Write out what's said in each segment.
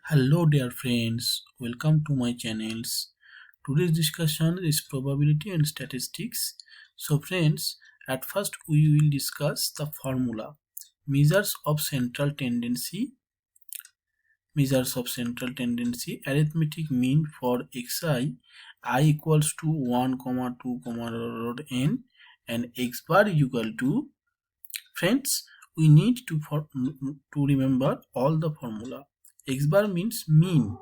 Hello dear friends, welcome to my channels. Today's discussion is probability and statistics. So friends, at first we will discuss the formula. Measures of central tendency. Arithmetic mean for xi, I equals to 1, 2, n and x bar equal to. Friends, we need to remember all the formula. X bar means mean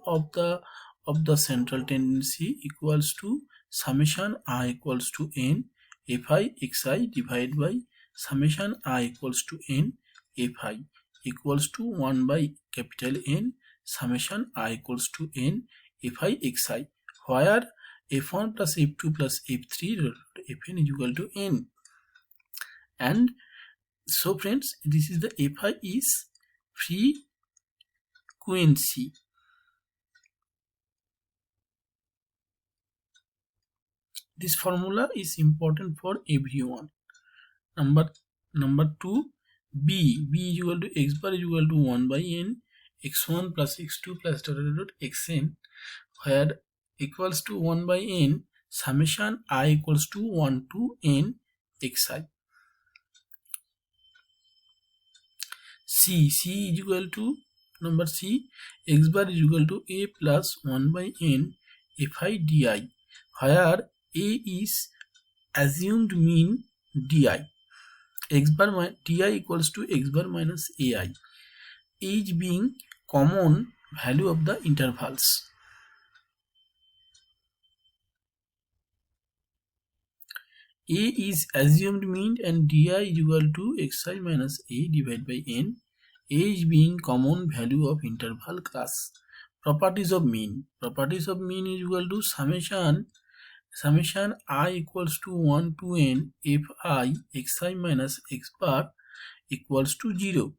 of the central tendency equals to summation I equals to n fi xi divided by summation I equals to n fi equals to 1 by capital N summation I equals to n fi xi, where f1 plus f2 plus f3 fn is equal to n. And so friends, this is the fi is frequency. This formula is important for everyone. Number 2, b is equal to x bar is equal to 1 by n x1 plus x2 plus xn, where equals to 1 by n summation I equals to 1 to n xi. C is equal to number C, x bar is equal to a plus 1 by n fi di, where a is assumed mean di. X bar di equals to x bar minus ai, each being common value of the intervals. A is assumed mean and di is equal to xi minus a divided by n, each being common value of interval class. Properties of mean is equal to summation I equals to 1 to n fi xi minus x bar equals to 0.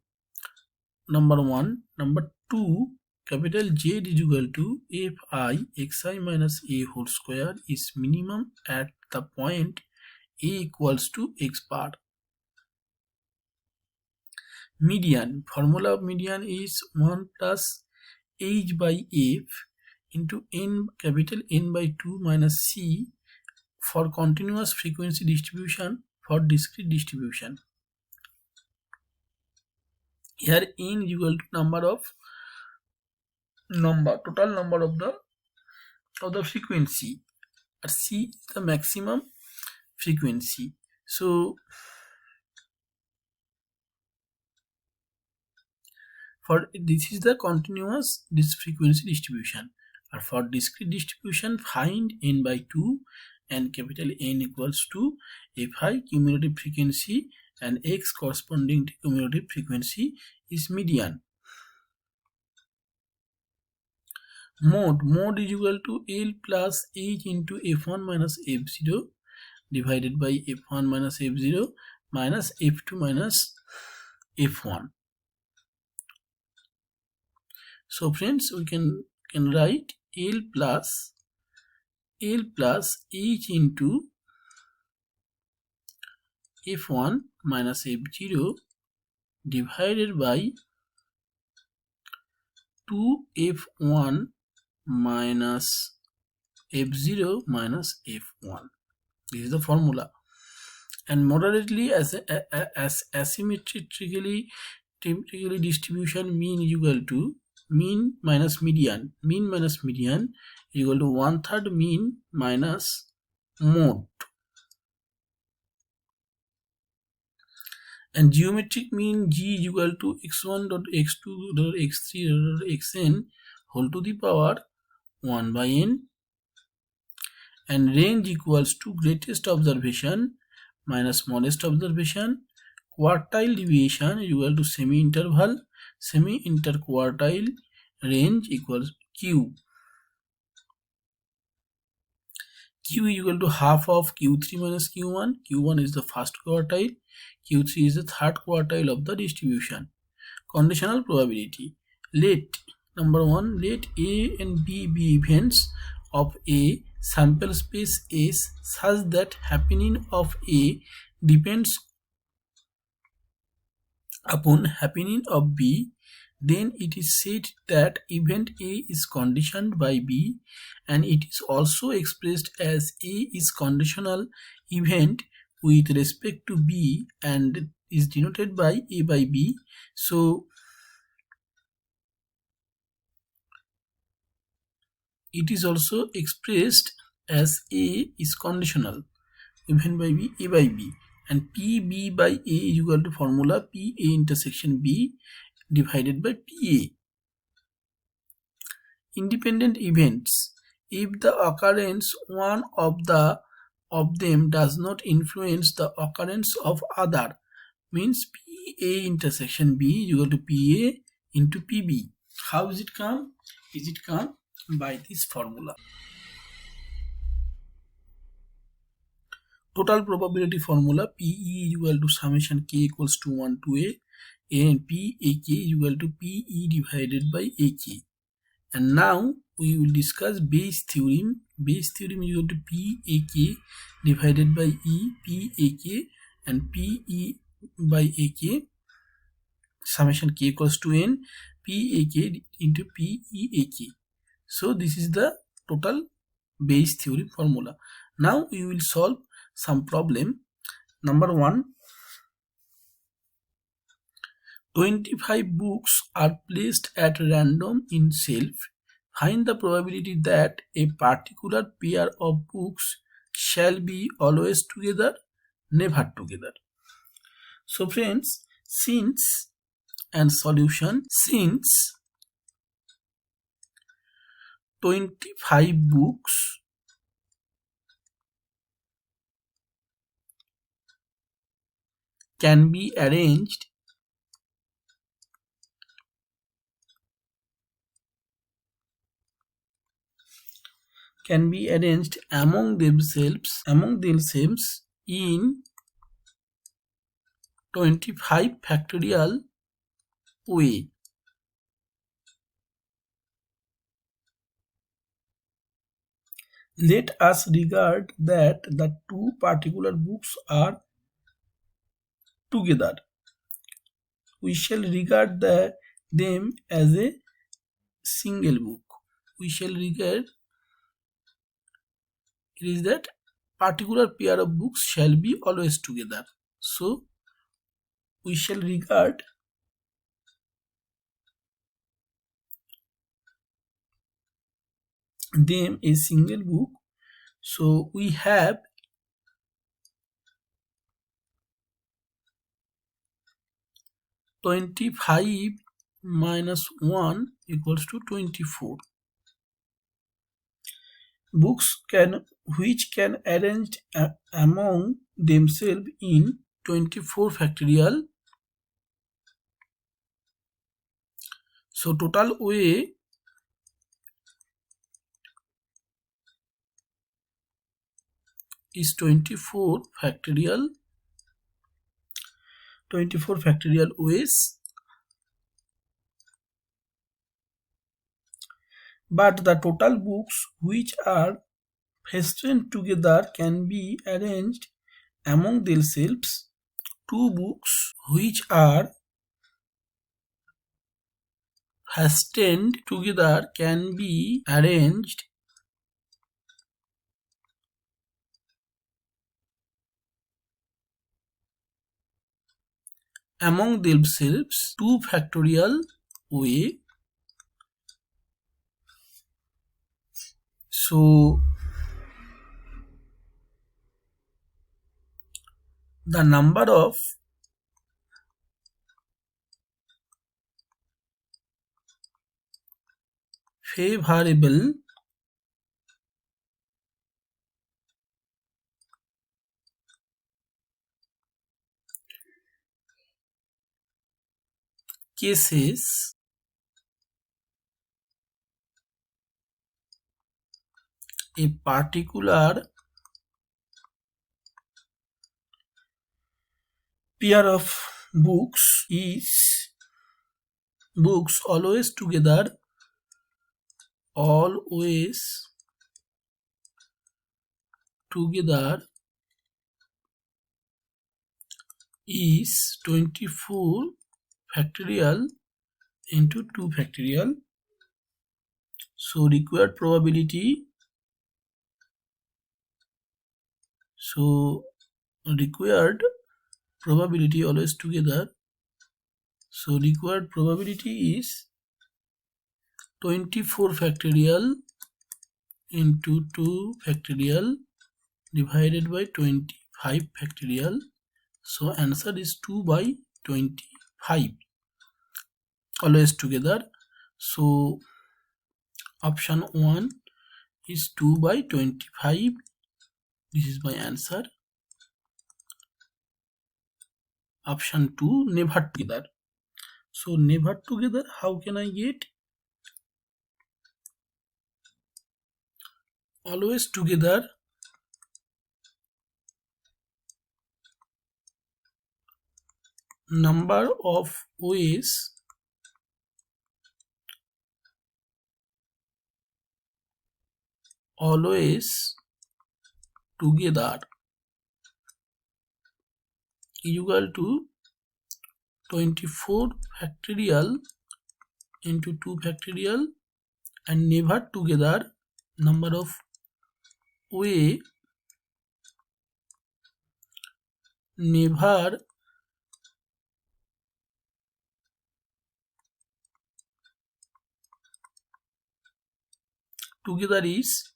Number 1. Number 2, capital Z is equal to fi xi minus a whole square is minimum at the point a equals to x bar. Median, formula of median is 1 plus h by f into n capital N by 2 minus c for continuous frequency distribution for discrete distribution. Here n is equal to total number of the frequency, and c is the maximum frequency. So for this is the continuous frequency distribution, and for discrete distribution find n by 2 and capital N equals to fi cumulative frequency and x corresponding to cumulative frequency is median. Mode is equal to L plus h into f1 minus f0 divided by f1 minus f0 minus f2 minus f1. So friends, we can write L plus h into f1 minus f0 divided by 2f1 minus f0 minus f1. This is the formula. And moderately as asymmetrically distribution mean is equal to mean minus median. Mean minus median is equal to 1/3 mean minus mode. And geometric mean g is equal to x1 dot x2 dot x3 dot xn whole to the power 1 by n, and range equals to greatest observation minus smallest observation. Quartile deviation is equal to semi-interval. Semi-interquartile range equals q. Q is equal to half of q3 minus q1. q1 is the first quartile, q3 is the third quartile of the distribution. Conditional probability. Let number 1, let A and B be events of a sample space S such that happening of A depends upon happening of B then it is said that event A is conditioned by B, and it is also expressed as A is conditional event with respect to B and is denoted by A by B. So it is also expressed as A is conditional event by B, A by B, and PB by A is equal to formula PA intersection B divided by PA. Independent events: if the occurrence one of them does not influence the occurrence of other, means PA intersection B is equal to PA into PB. How is it come? Is it come by this formula? Total probability formula: PE is equal to summation k equals to 1 to A, and PAK is equal to PE divided by AK. And now we will discuss Bayes theorem. Bayes theorem is equal to PAK divided by PAK, and PE by AK summation k equals to n PAK into PEAK. So this is the total Bayes theorem formula. Now we will solve some problem. Number 1, 25 books are placed at random in shelf. Find the probability that a particular pair of books shall be always together, never together. So friends, since and solution, since 25 books can be arranged among themselves in 25 factorial way. Let us regard that the two particular books are together. We shall regard them as a single book. We shall regard it is that particular pair of books shall be always together. So we shall regard them a single book. So we have 25 minus 1 equals to 24 books which can arrange among themselves in 24 factorial. So total way is 24 factorial ways, but the total books which are fastened together can be arranged among themselves. Two books which are fastened together can be arranged among themselves 2 factorial way. So the number of favorable cases a particular pair of books is always together is 24 factorial into 2 factorial. So required probability, always together. So required probability is 24 factorial into 2 factorial divided by 25 factorial. So answer is 2 by 25, always together. So option 1 is 2 by 25. This is my answer. Option 2, never together. So never together, how can I get? Always together. Number of ways always together equal to 24 factorial into 2 factorial, and never together, number of way never together is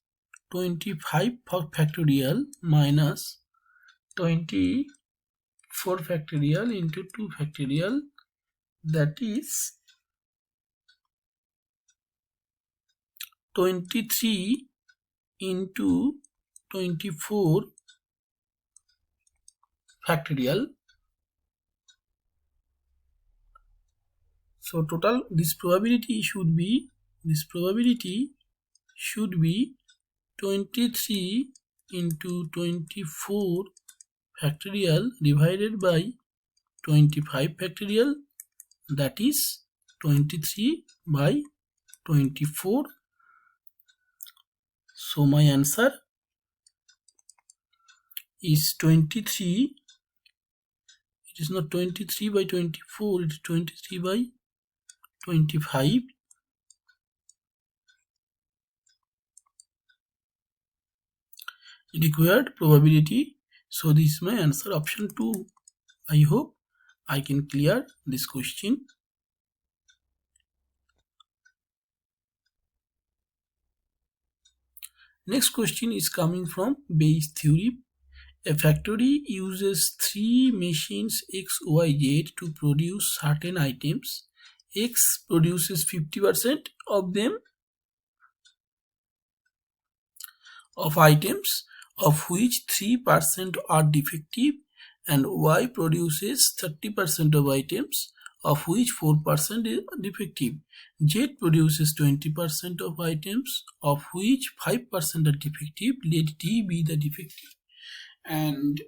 25 factorial minus 24 factorial into 2 factorial, that is 23 into 24 factorial. So total this probability should be 23 into 24 factorial divided by 25 factorial, that is 23 by 24. So my answer is 23. It is not 23 by 24, it is 23 by 25. Required probability. So this is my answer, option 2. I hope I can clear this question. Next question is coming from Bayes theory. A factory uses 3 machines X, Y, Z to produce certain items. X produces 50% of them, of items of which 3% are defective, and Y produces 30% of items of which 4% is defective. Z produces 20% of items of which 5% are defective. Let D be the defective and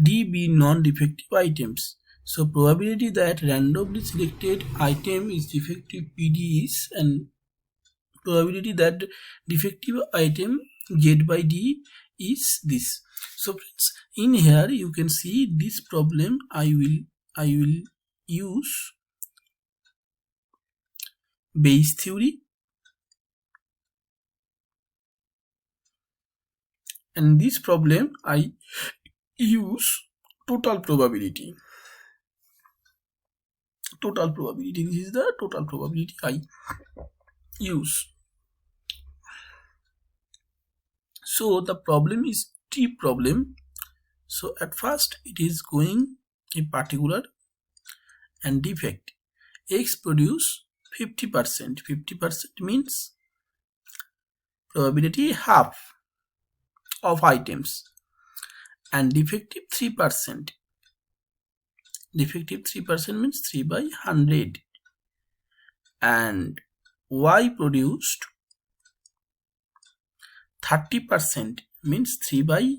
D be non-defective items. So probability that randomly selected item is defective PD is, and probability that defective item Z by D is this. So friends, in here you can see this problem I will use Bayes theory, and this problem I use total probability. This is the total probability I use. So the problem is T problem. So at first it is going a particular and defect. X produce 50%. 50% means probability half of items, and defective 3%. Defective 3% means 3 by 100, and Y produced 30% means 3 by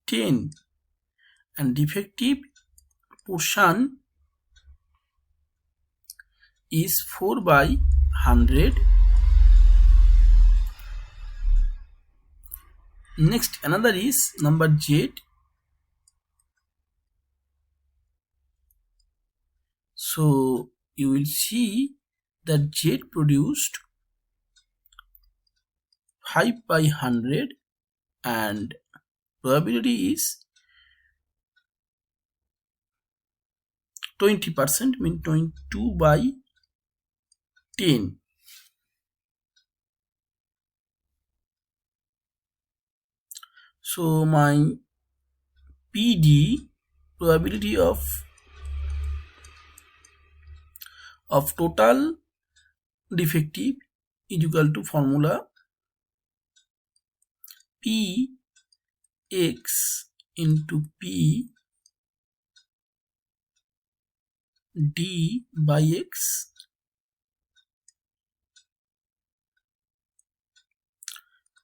10, and defective portion is 4 by 100. Next, another is number Z. So you will see that Z produced 5 by 100 and probability is 20%, means 22 by 10. So my PD, probability of total defective, is equal to formula P x into P d by x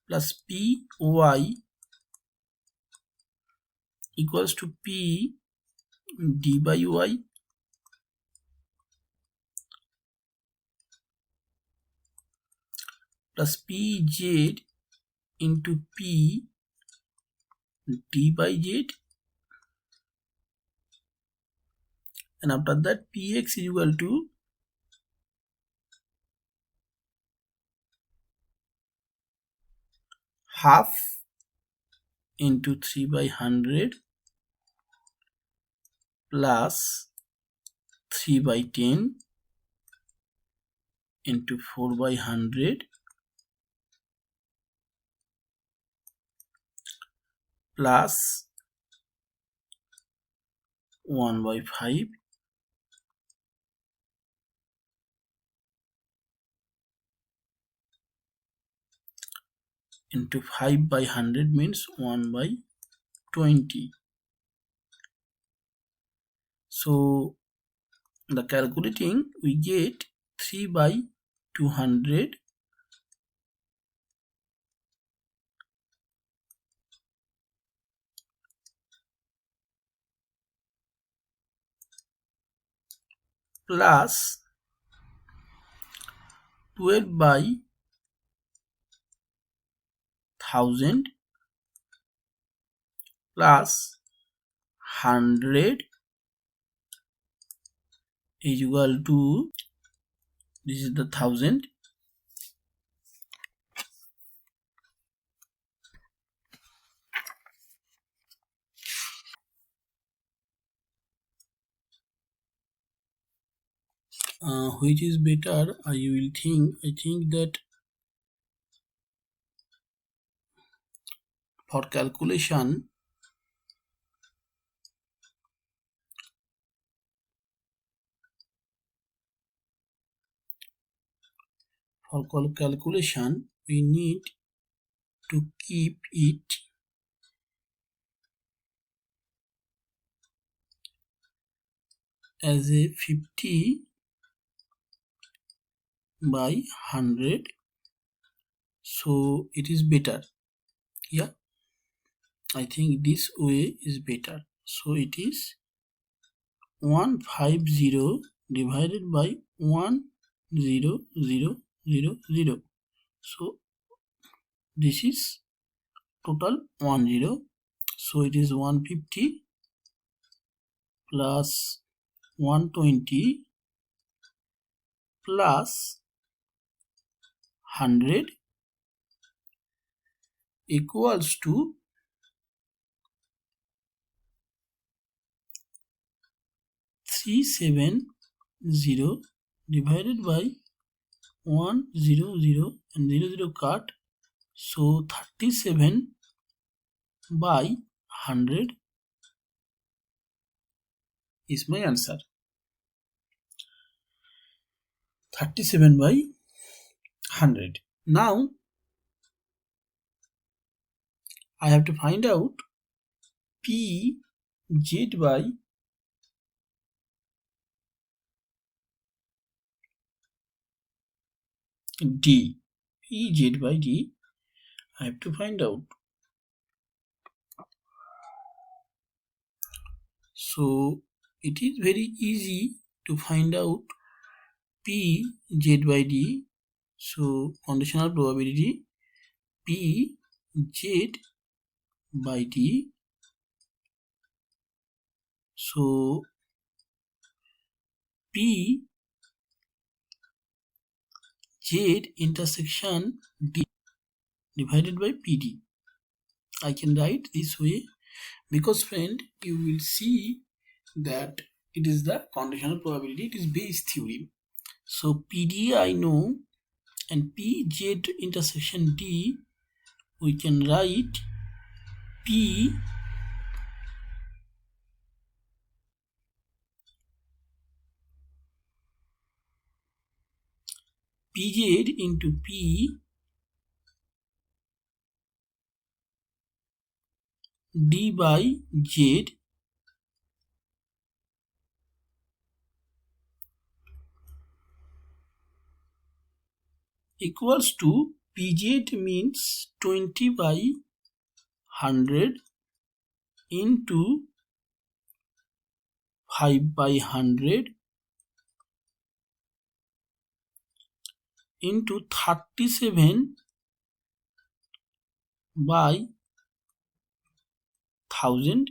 plus P y equals to P d by y plus P z into P d by z, and after that Px is equal to half into 3 by 100 plus 3 by 10 into 4 by 100 plus 1 by 5 into 5 by 100 means 1 by 20. So the calculating, we get 3 by 200 plus 12 by 1000 plus 100 is equal to, this is the 1000, which is better. I think that for calculation, we need to keep it as a 50 by 100, so it is better. Yeah, I think this way is better. So it is 150 divided by 10000. So this is total 10. So it is 150 plus 120 plus 100 equals to 370 divided by 100 and 00 cut, so 37 by 100 is my answer. 37 by 100. Now I have to find out P z by d. P z by d I have to find out. So it is very easy to find out P z by d. So conditional probability P z by d. So P Z intersection D divided by PD. I can write this way because friend, you will see that it is the conditional probability, it is Bayes theorem. So PD I know, and PZ intersection D we can write P PZ into P D by Z equals to PZ means 20 by 100 into 5 by 100 into 37 by 1000.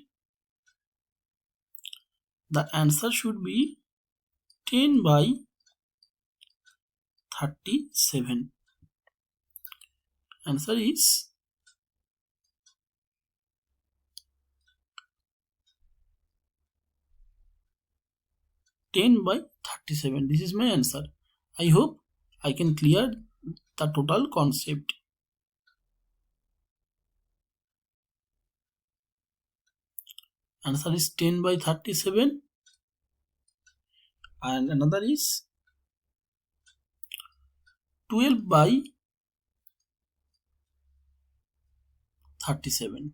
The answer should be 10 by 37. Answer is 10 by 37. This is my answer. I hope I can clear the total concept. Answer is 10 by 37, and another is 12 by 37.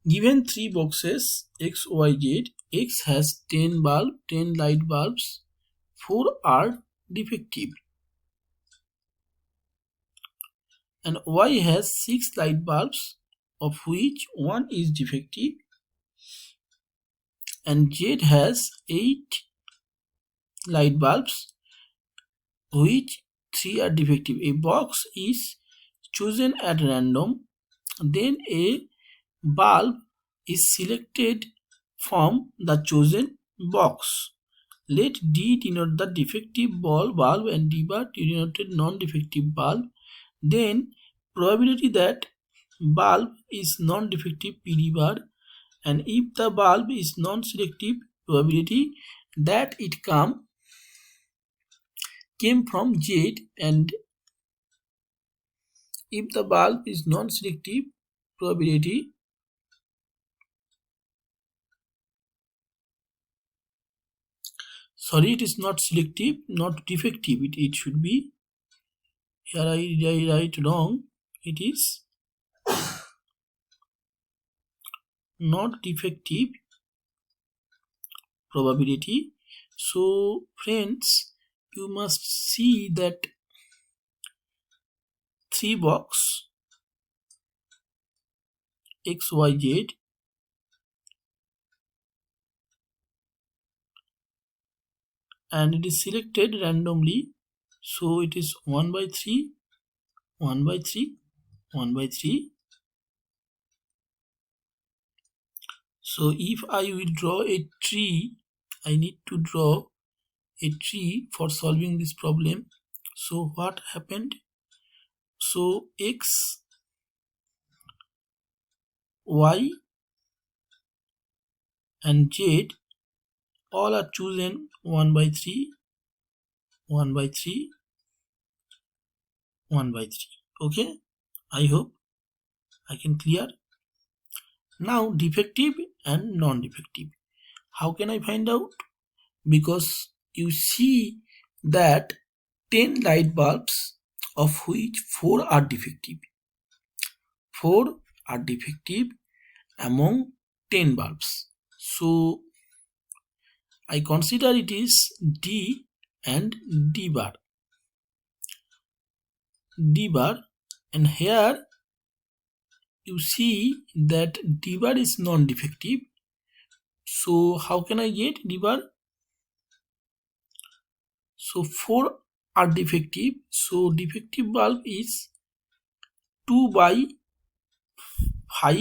Given three boxes X, Y, Z, X has 10 light bulbs, 4 are defective, and Y has 6 light bulbs, of which 1 is defective, and Z has 8 light bulbs, which 3 are defective. A box is chosen at random, then a bulb is selected from the chosen box. Let D denote the defective bulb and D bar denote non-defective bulb. Then probability that bulb is non-defective PD bar, and if the bulb is non-selective, probability that it came from Z, and if the bulb is non-selective, probability it is not selective, not defective. It should be, here I write wrong. It is not defective probability. So friends, you must see that 3 box X, Y, Z, and it is selected randomly. So it is 1 by 3, 1 by 3, 1 by 3. So if I will draw a tree, I need to draw a tree for solving this problem. So what happened? So X, Y, and Z all are chosen 1 by 3, 1 by 3, 1 by 3. Okay, I hope I can clear. Now defective and non-defective. How can I find out? Because you see that 10 light bulbs, of which 4 are defective. 4 are defective among 10 bulbs. So I consider it is D and D bar. D bar, and here you see that D bar is non-defective. So how can I get D bar? So 4 are defective. So defective bulb is 2 by 5.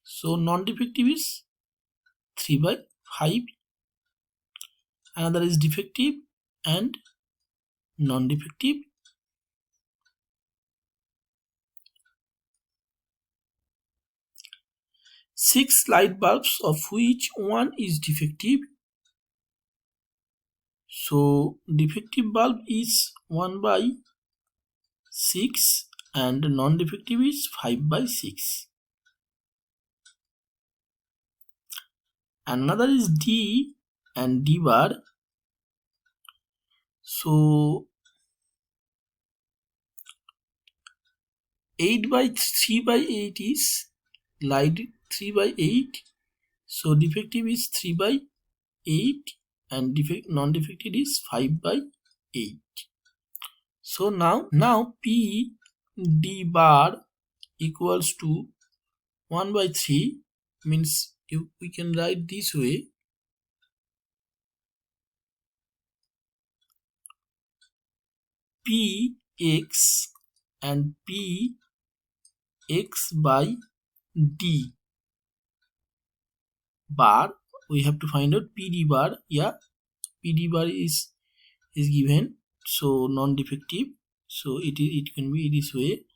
So non-defective is 3 by 5, another is defective and non-defective. Six light bulbs of which one is defective. So defective bulb is 1 by 6 and non-defective is 5 by 6. Another is D and D bar. So 8 by 3 by 8 is light 3 by 8. So defective is 3 by 8 and non-defective is 5 by 8. So now P D bar equals to 1 by 3, means we can write this way. P x and P x by D bar. We have to find out PD bar. Yeah, PD bar is given, so non-defective. So it can be this way,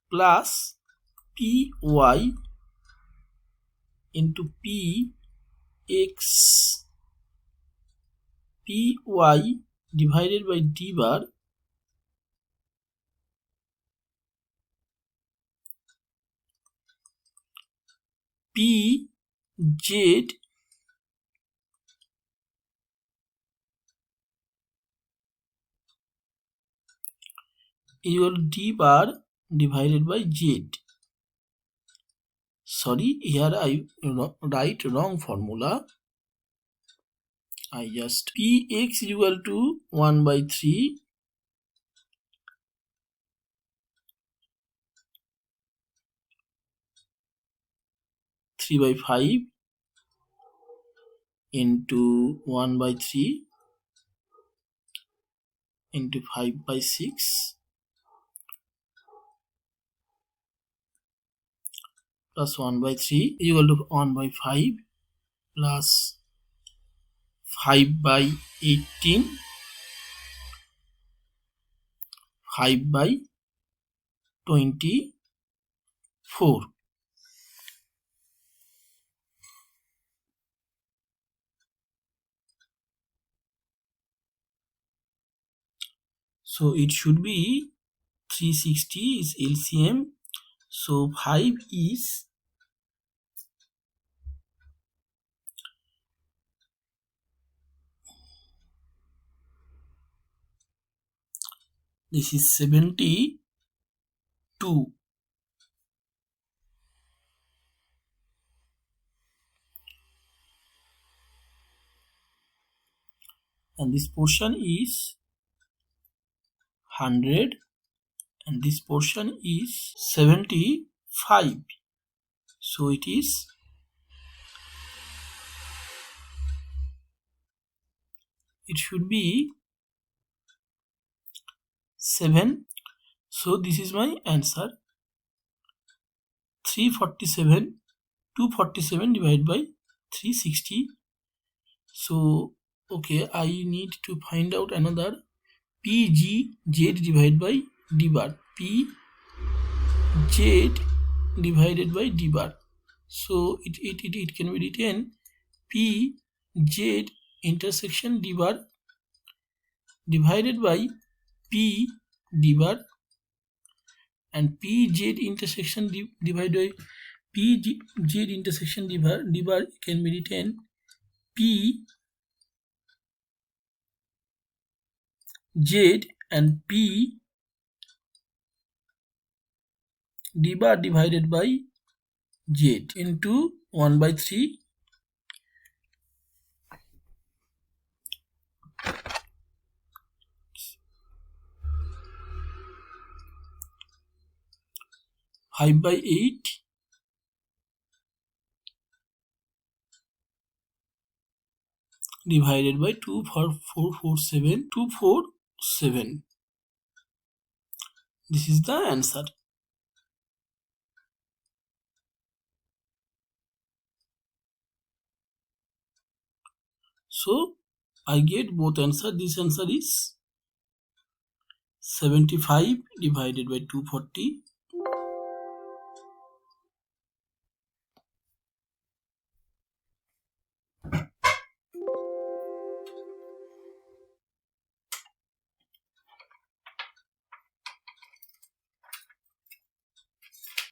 plus PY into PX PY divided by D bar PZ equal to D bar divided by Z. Sorry, here I write wrong formula. I just Px equal to 1 by 3 3 by 5 into 1 by 3 into 5 by 6 plus 1 by 3 equal to 1 by 5 plus 5 by 18 5 by 24. So it should be 360 is LCM. So 5 is this is 72, and this portion is 100 and this portion is 75. So it should be 7. So this is my answer, 347 247 divided by 360. So okay, I need to find out another PGZ divided by D bar, PZ divided by D bar. So it can be written PZ intersection D bar divided by P D bar, and PZ intersection divided by PZ intersection D bar can be written PZ and P D bar divided by Z into 1 by 3 5 by 8 divided by 247. This is the answer. So I get both answer. This answer is 75 divided by 240.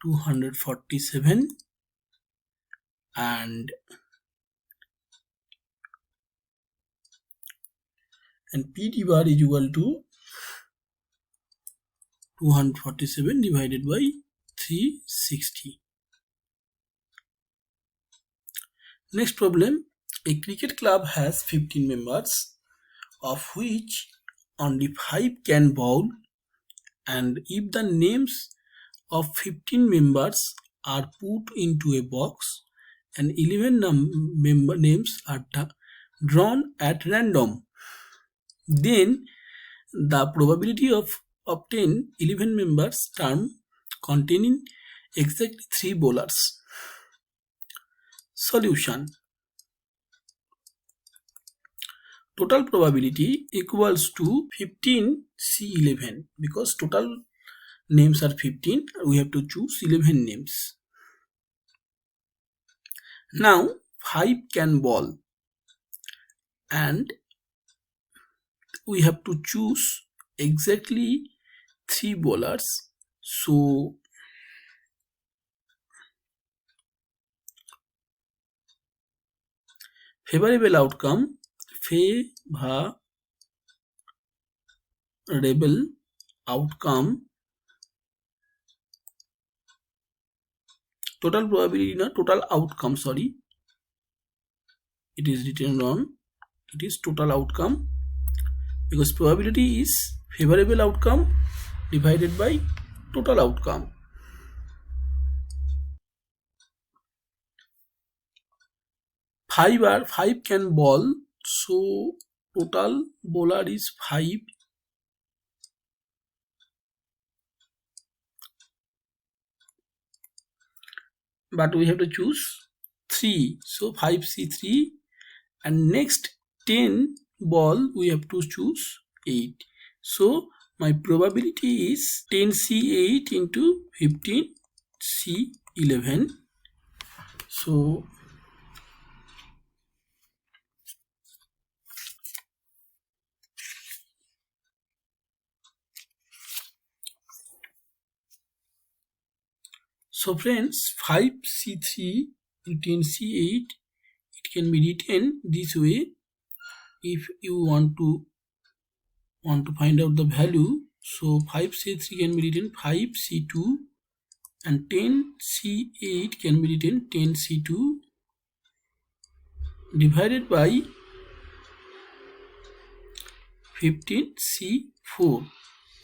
247 and PD bar is equal to 247 divided by 360. Next problem, a cricket club has 15 members, of which only 5 can bowl, and if the names of 15 members are put into a box and 11 member names are drawn at random, then the probability of obtain 11 members term containing exactly 3 bowlers. Solution. Total probability equals to 15 C11 because total names are 15. We have to choose 11 names. Now 5 can bowl and we have to choose exactly 3 bowlers. So favorable outcome, total probability, total outcome, sorry, it is written wrong. It is total outcome because probability is favorable outcome divided by total outcome. 5 can bowl, so total bowler is 5. But we have to choose 3, so 5C3, and next 10 ball we have to choose 8. So my probability is 10C8 into 15C11. So friends, 5C3 into 10C8, it can be written this way. If you want to find out the value, so 5C3 can be written 5C2 and 10C8 can be written 10C2 divided by 15C4.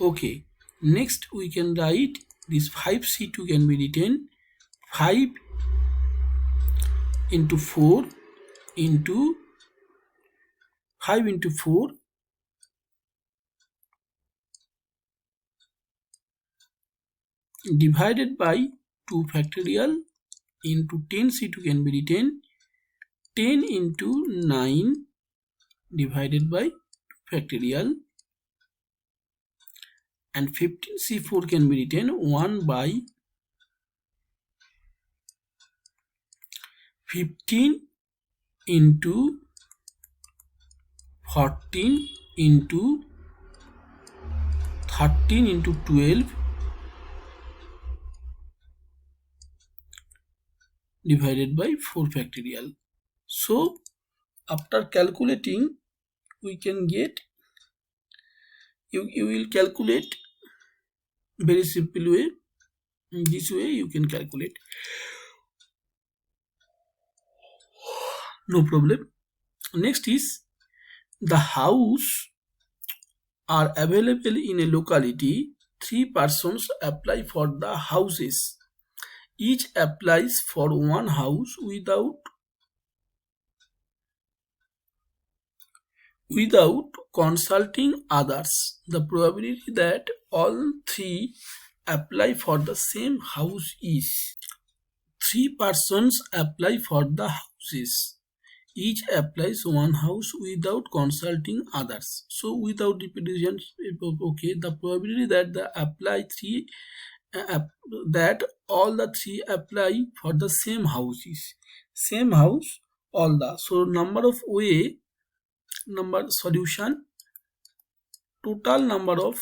Okay, next we can write this 5C2 can be written 5 into 4 into 5 into 4 divided by 2 factorial into 10C2 can be written 10 into 9 divided by 2 factorial, and 15C4 can be written 1 by 15 into 14 into 13 into 12 divided by 4 factorial. So after calculating, we can get, you will calculate very simple way. In this way you can calculate, no problem. Next is the house are available in a locality. 3 persons apply for the houses. Each applies for one house without consulting others. The probability that all 3 apply for the same house is 3 persons apply for the houses. each applies one house without consulting others. So without repetition, okay, the probability that the apply three that all the three apply for the same house is same house all the. So number of way, number solution, total number of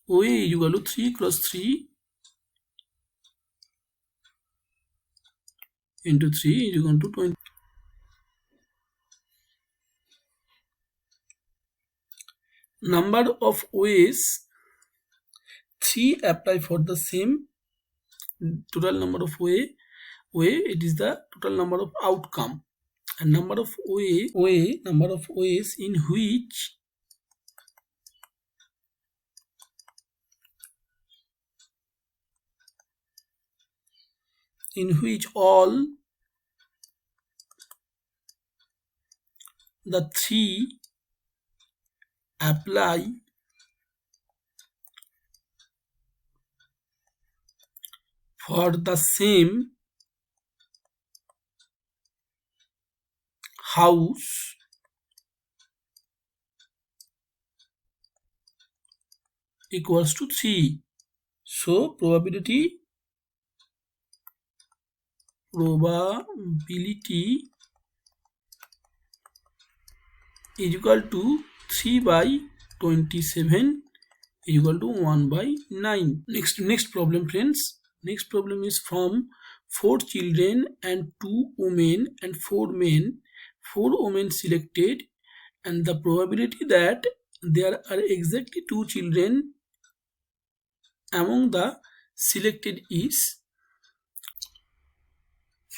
way is equal to 3 cross 3 into 3 is equal to 20. Number of ways 3 apply for the same, total number of way it is the total number of outcome, and number of number of ways in which all the three apply for the same house equals to 3. So probability is equal to 3 by 27 is equal to 1 by 9. Next problem, friends. Next problem is from 4 children and 2 women and 4 men. 4 women selected, and the probability that there are exactly 2 children among the selected is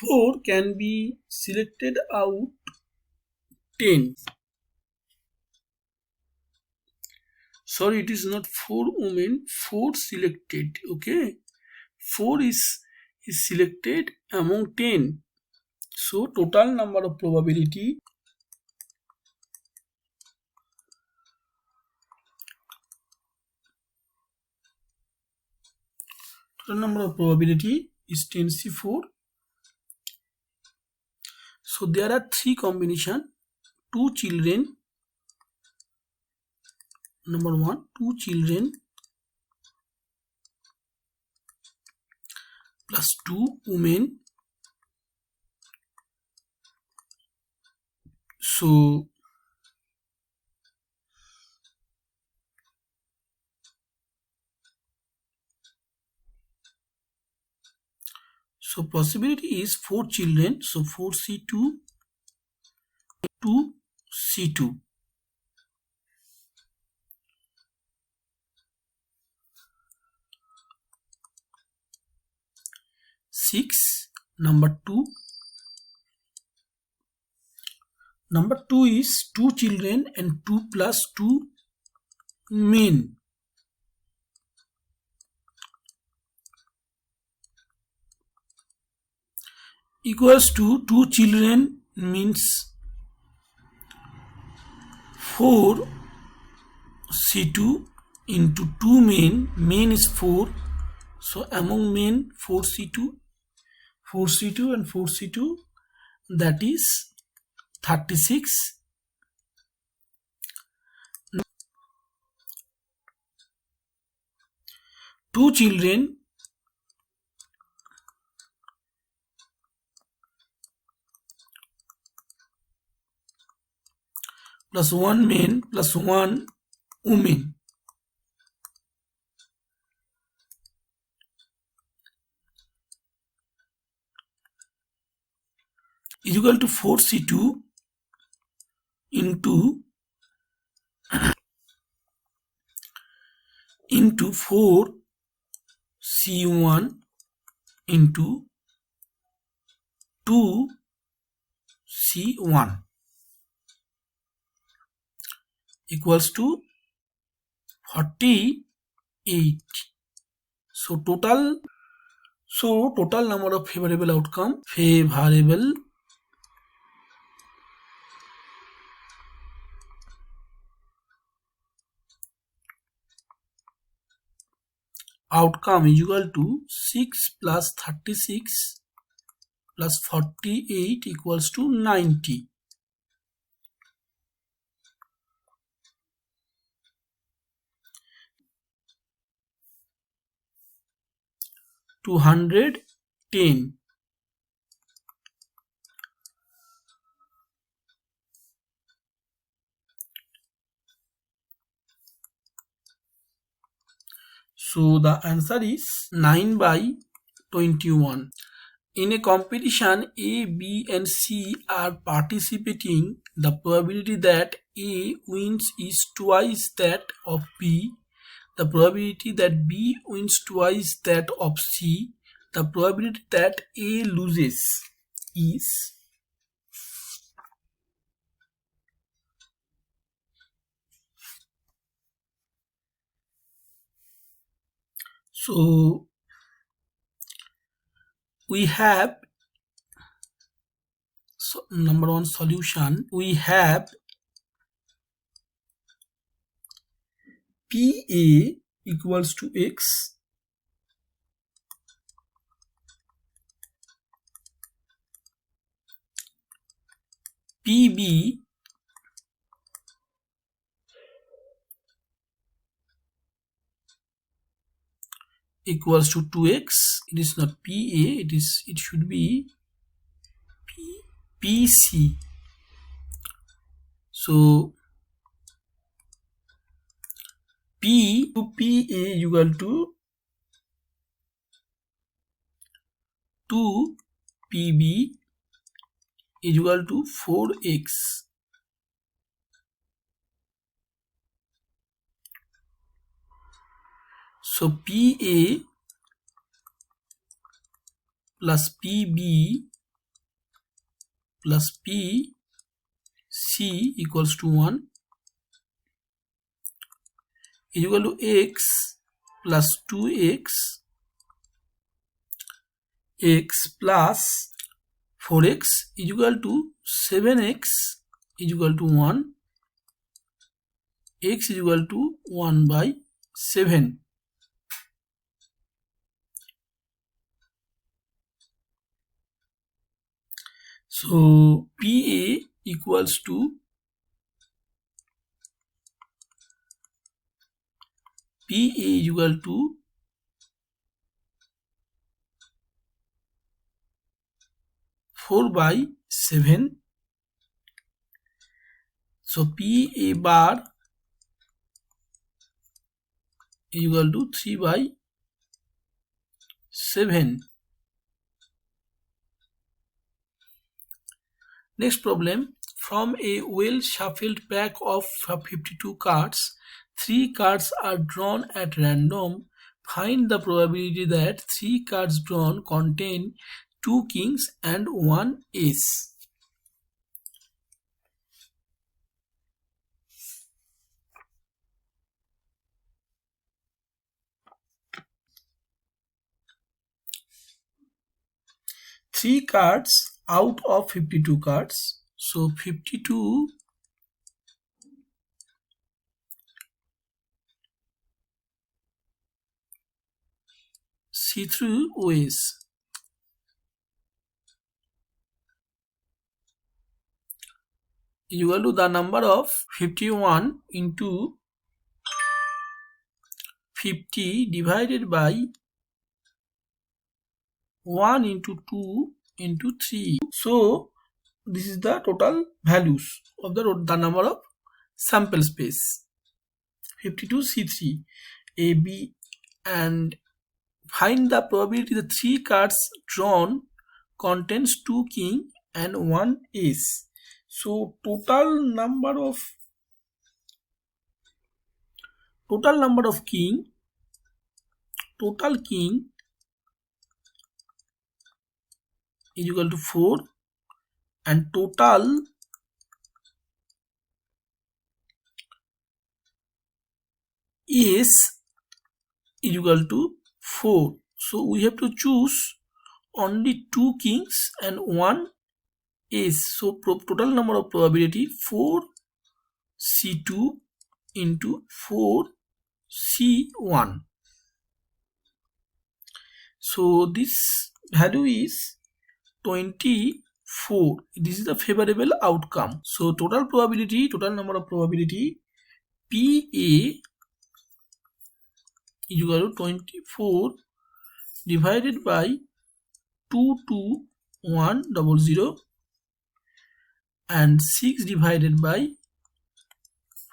4 can be selected out 10. Sorry, it is not 4 women, 4 selected. Okay, 4 is selected among 10. So total number of probability is 10C4. So there are 3 combination. 2 children, number 1, 2 children plus 2 women. So possibility is 4 children, so 4C2, 2C2. 6, number 2. Number 2 is 2 children and 2 plus 2 men. Equals to 2 children means 4C2 into 2 men is 4. So among men 4C2 and 4C2, that is 36. 2 children plus 1 man plus 1 woman is equal to 4C2 into 4C1 into 2C1 equals to 48. So total number of favorable outcome, outcome is equal to 6 plus 36 plus 48 equals to 90. 210. So the answer is 9 by 21. In a competition, A, B and C are participating. The probability that A wins is twice that of B. The probability that B wins twice that of C. The probability that A loses is. So we have number one solution. We have PA equals to X, PB equals to 2x. It is not PA, it should be PC. So P to PA equal to 2 PB is equal to 4x. So PA plus PB plus PC equals to 1 is equal to x plus 2x x plus 4x is equal to 7x is equal to 1, x is equal to 1 by 7. So PA equals to equal to 4 by 7. So PA bar is equal to 3 by 7. Next problem. From a well shuffled pack of 52 cards, 3 cards are drawn at random. Find the probability that 3 cards drawn contain 2 kings and 1 ace. Three cards out of 52 cards. So 52 see-through ways. Equal to the number of 51 into 50 divided by 1 into 2 into 3. So this is the total values of the number of sample space 52 C3 A B, and find the probability the 3 cards drawn contains 2 king and 1 ace. So total number of king is equal to 4, and total ace is equal to 4. So we have to choose only 2 kings and 1 ace. So total number of probability 4 C2 into 4 C1. So this value is 24. This is the favorable outcome. So total probability, total number of probability PA is equal to 24 divided by 22100 and 6 divided by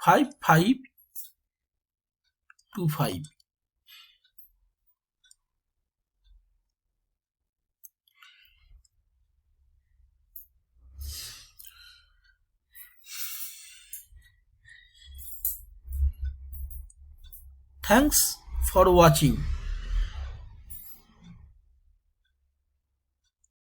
5525. Thanks for watching.